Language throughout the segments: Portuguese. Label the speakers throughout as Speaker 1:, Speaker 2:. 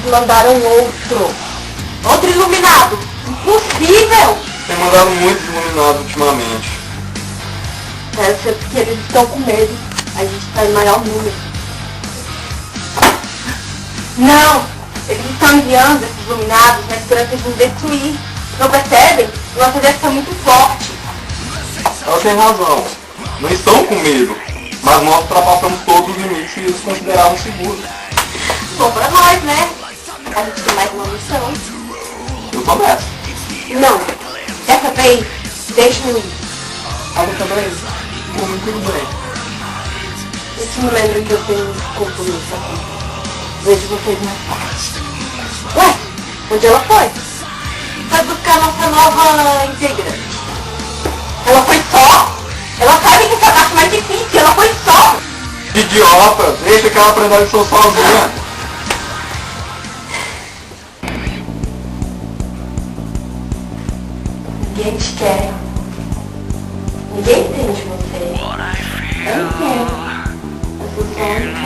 Speaker 1: mandaram outro iluminado. Impossível!
Speaker 2: Tem mandado muitos iluminados ultimamente.
Speaker 1: Deve ser porque eles estão com medo. A gente está em maior número. Não! Eles estão enviando esses iluminados na esperança de nos destruir. Não percebem? Nossa deve estar muito forte.
Speaker 2: Ela tem razão. Não estão com medo. Mas nós ultrapassamos todos os limites que eles consideravam seguros.
Speaker 1: Bom pra nós, né? A gente tem mais uma missão.
Speaker 2: Eu tô nessa.
Speaker 1: Não. Dessa vez, deixa eu ir.
Speaker 2: Algo também? Por mim, tudo bem.
Speaker 1: Eu te lembro que eu tenho um compromisso aqui. Vejo vocês mais tarde. Ué, onde ela foi? Foi buscar nossa nova integrante. Ela foi só? Ela sabe que essa parte mais difícil, ela foi só.
Speaker 2: Idiota! Deixa que ela aprenda a lição sozinha.
Speaker 1: Ninguém te quer. Ninguém entende você. Eu entendo. Eu sou só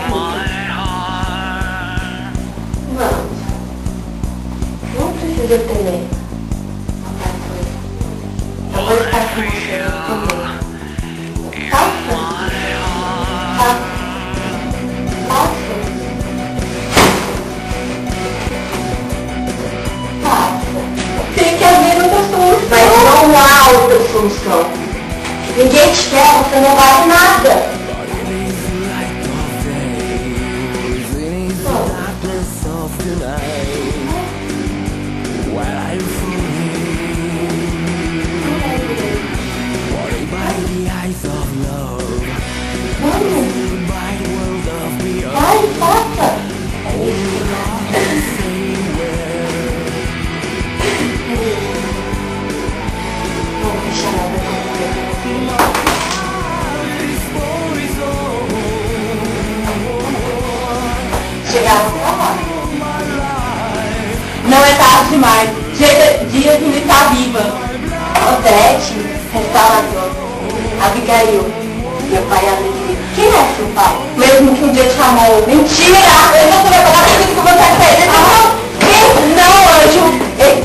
Speaker 1: uma Vamos. Não precisa temer. Eu vou estar com você também. Faça. Tem que haver outra solução. Mas não há outra solução. Ninguém te quer, você não vale nada. Vai, faça. Não deixa nada acontecer. Chegaram pra lá. Não é tarde demais. Dia de estar viva. Odete, restaurador. Abigail, meu pai Alegria. Quem é seu pai? Mesmo que um dia te chamou. Mentira! Eu não sei falar aquilo que você fez. Não, anjo.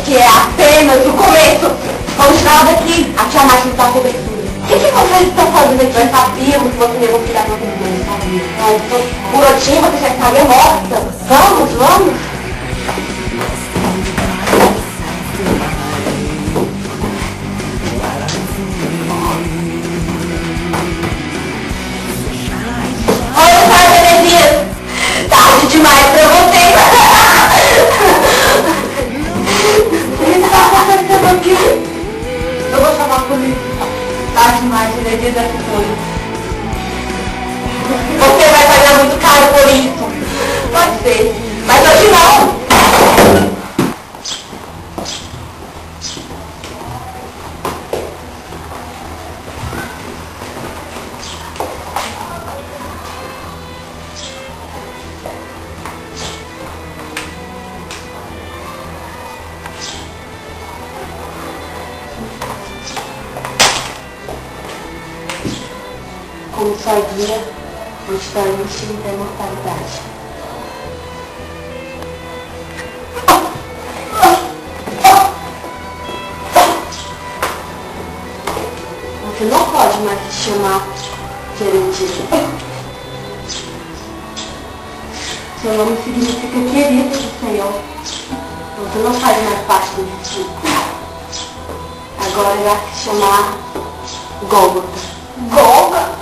Speaker 1: Que é apenas o começo. Vamos tirar daqui. A tia Márcia está cobertura. O que vocês estão fazendo aqui? Nós sabíamos que você levou filha para você. Burotinho, você já estaria morta. Vamos, vamos. Olha, Sara Benedias. Tarde demais pra você. O que está acontecendo aqui? Eu vou chamar a polícia. Tarde demais, Benedias, essa coisa. Você vai pagar muito caro por isso. Pode ser. Mas hoje não. Como sua guia, vou te dar um instinto da imortalidade. Você não pode mais se chamar de Erendira. Seu nome significa querido do Senhor. Você não faz mais parte do destino. Agora irá se chamar Gólgota. Gólgota?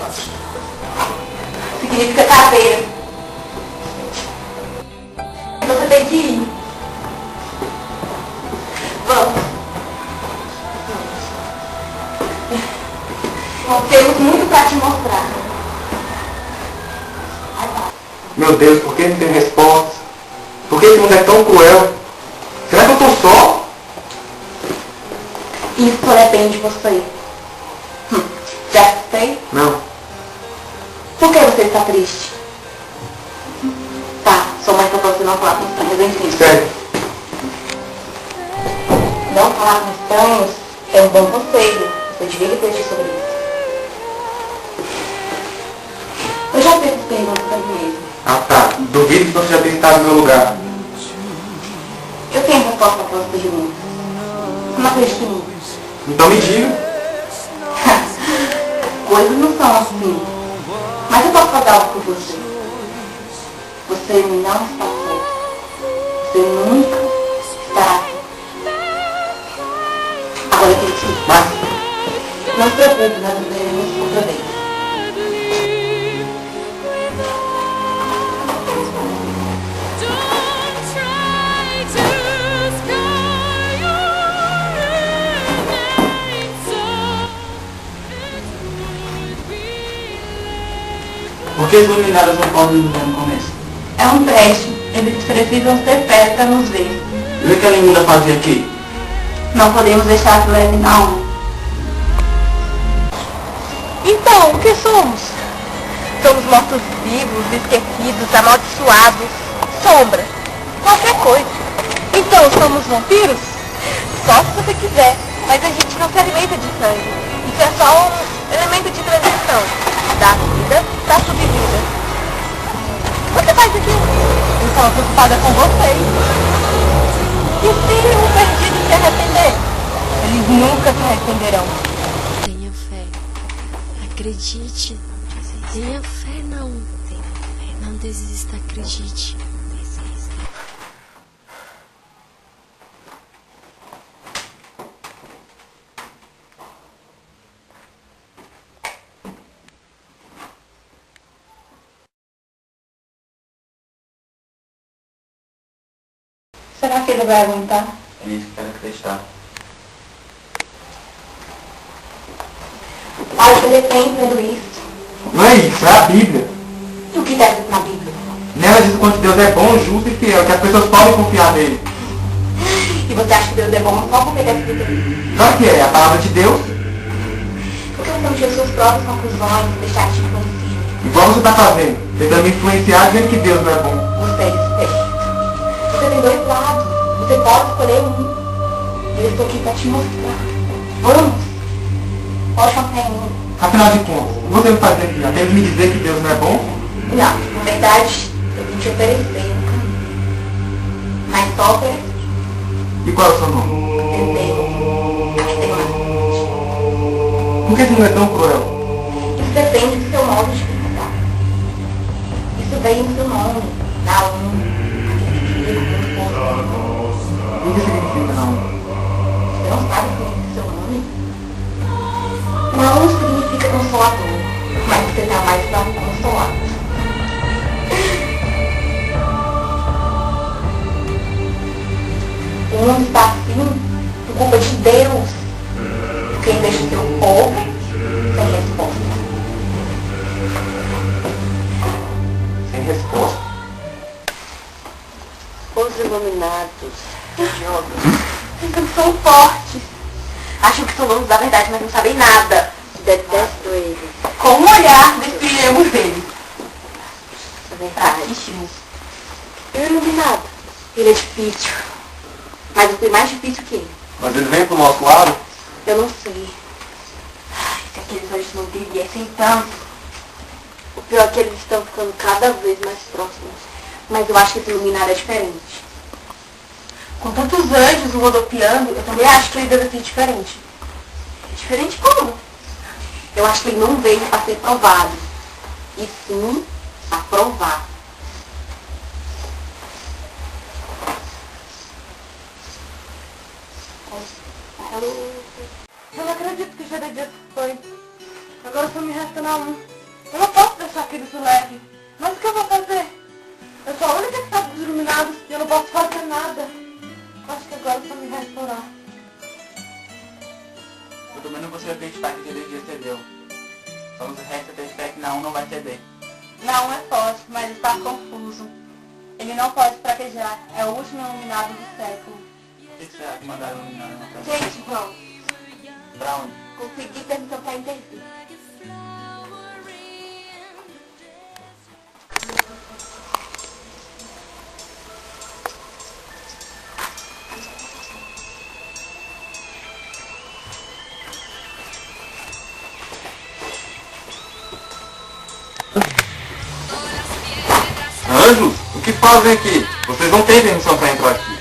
Speaker 1: Significa caveira. Você tem que ir. Vamos. Nós temos muito para te mostrar.
Speaker 2: Meu Deus, por que não tem resposta? Por que esse mundo é tão cruel? Será que eu tô só?
Speaker 1: Isso só depende de você. Já sei?
Speaker 2: Não.
Speaker 1: Por que você está triste? Tá, sua mãe falou pra você não falar com estranhos, eu entendo.
Speaker 2: Sério?
Speaker 1: Não falar com estranhos é um bom conselho. Você devia refletir sobre isso. Eu já fiz as perguntas pra mim mesmo.
Speaker 2: Ah tá. Duvido que você já tenha estado no meu lugar.
Speaker 1: Eu tenho resposta para as perguntas. Você não acredita em mim?
Speaker 2: Então me diga.
Speaker 1: Coisas não são assim. Mas eu posso fazer algo por você. Você não está certo. Você nunca estará aqui. Agora eu tenho que ir.
Speaker 2: Mas
Speaker 1: Não se preocupe, nós nos veremos outra vez.
Speaker 2: por que as luminárias não podem nos ver no começo?
Speaker 1: É um teste. Eles precisam ser perto para nos ver.
Speaker 2: E o que a Lemunda fazia aqui?
Speaker 1: Não podemos deixar a leve não. Então, o que somos? Somos mortos-vivos, esquecidos, amaldiçoados, sombras, qualquer coisa. Então, somos vampiros? Só se você quiser, mas a gente não se alimenta de sangue. Isso é só um elemento de transição da vida para a subvida. O que você faz aqui? Então, preocupada com vocês. E se um perdido se arrepender? Eles nunca se arrependerão.
Speaker 3: Tenha fé. Acredite. Tenha fé, não. Não desista, acredite.
Speaker 1: Será que ele vai aguentar?
Speaker 2: É isso que eu quero acreditar.
Speaker 1: Olha, ele tem vendo isso.
Speaker 2: Não é isso, é a Bíblia.
Speaker 1: E o que está escrito na Bíblia?
Speaker 2: Nela diz o quanto Deus é bom, justo e fiel, que as pessoas podem confiar nele.
Speaker 1: E você acha que Deus é bom só porque está escrito ali?
Speaker 2: Claro que é, a palavra de Deus.
Speaker 1: Por que você não tira suas próprias conclusões e deixar te influenciar?
Speaker 2: Igual você está fazendo, tentando me influenciar dizendo que Deus não é bom.
Speaker 1: Você é esperto. Você tem dois lados. Você pode escolher um. E eu estou aqui para te mostrar. Vamos. Pode confiar em mim.
Speaker 2: Afinal de contas, o que você me fazer aqui? Até me dizer que Deus não é bom?
Speaker 1: Não, na verdade, eu vim te oferecer um caminho. Mas só oferecer.
Speaker 2: E qual é o seu nome? Por que você não é tão cruel?
Speaker 1: Isso depende do seu modo de pensar. Isso vem no seu nome. Dá
Speaker 2: O que significa não?
Speaker 1: Você não sabe o que é seu nome? Não significa consolador, mas você está mais para consolar. O mundo está assim por culpa de Deus. Quem deixa o seu povo sem resposta.
Speaker 2: Sem resposta.
Speaker 1: Os iluminados, idiotas, sempre são fortes. Acham que são donos da verdade, mas não sabem nada. Detesto eles. Com um olhar, destruiremos eles. É verdade. E o iluminado? Ele é difícil. Mas eu fui mais difícil que ele.
Speaker 2: Mas ele vem pro nosso lado?
Speaker 1: Eu não sei. Ai, se aqueles olhos não brilhassem tanto. O pior é que eles estão ficando cada vez mais próximos. Mas eu acho que esse iluminado é diferente. Com tantos anjos rodopiando, eu também acho que ele deve ser diferente. Diferente como? Eu acho que ele não veio para ser provado. E sim, aprovado. Eu não acredito que Jeremias foi. Agora só me resta na um. Eu não posso deixar aquele leve. Mas o que eu vou fazer? Eu sou a única que sabe dos iluminados e eu não posso fazer nada. Acho que agora só me resta orar.
Speaker 2: Eu também não consigo acreditar que Jeremias cedeu. Só nos resta ter fé que Naum não vai ceder.
Speaker 1: Não é forte, mas está confuso. Ele não pode fraquejar. É o último iluminado do século.
Speaker 2: O que será que mandaram iluminar na nossa vida?
Speaker 1: Gente, vamos.
Speaker 2: Pra onde?
Speaker 1: Consegui permissão para intervir.
Speaker 2: Anjos? O que fazem aqui? Vocês não têm permissão para entrar aqui.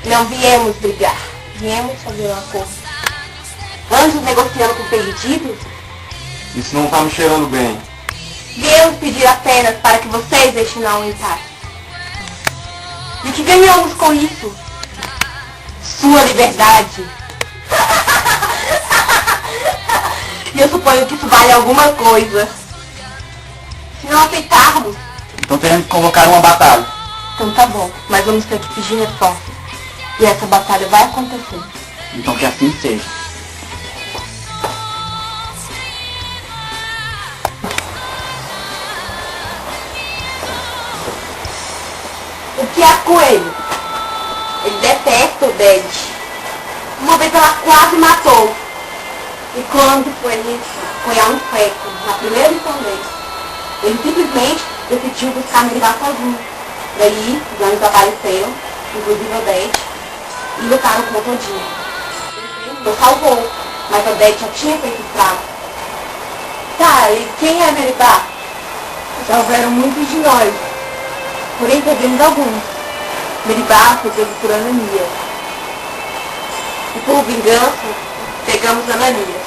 Speaker 1: Não viemos brigar, viemos fazer um acordo. Anjos negociando com perdidos?
Speaker 2: Isso não tá me cheirando bem.
Speaker 1: Viemos pedir apenas para que vocês deixem Naum em paz. E o que ganhamos com isso? Sua liberdade. E eu suponho que isso vale alguma coisa. Se não aceitarmos...
Speaker 4: Então teremos que convocar uma batalha.
Speaker 1: Então tá bom, mas vamos ter que pedir reforço. E essa batalha vai acontecer.
Speaker 4: Então que assim seja.
Speaker 1: O que há com ele? Ele detesta o Ded. Uma vez ela quase matou. E quando foi a um feco, na primeira missão dele, ele simplesmente decidiu buscar Meribá sozinho. Daí, os anjos apareceram, inclusive o Ded, e lutaram com o Todinho. Ele não salvou, mas o Ded já tinha feito estrago. Tá, e quem é Meribá? Já houveram muitos de nós, porém perdemos alguns. Meribá foi pego por Ananias. E por vingança, pegamos Ananias.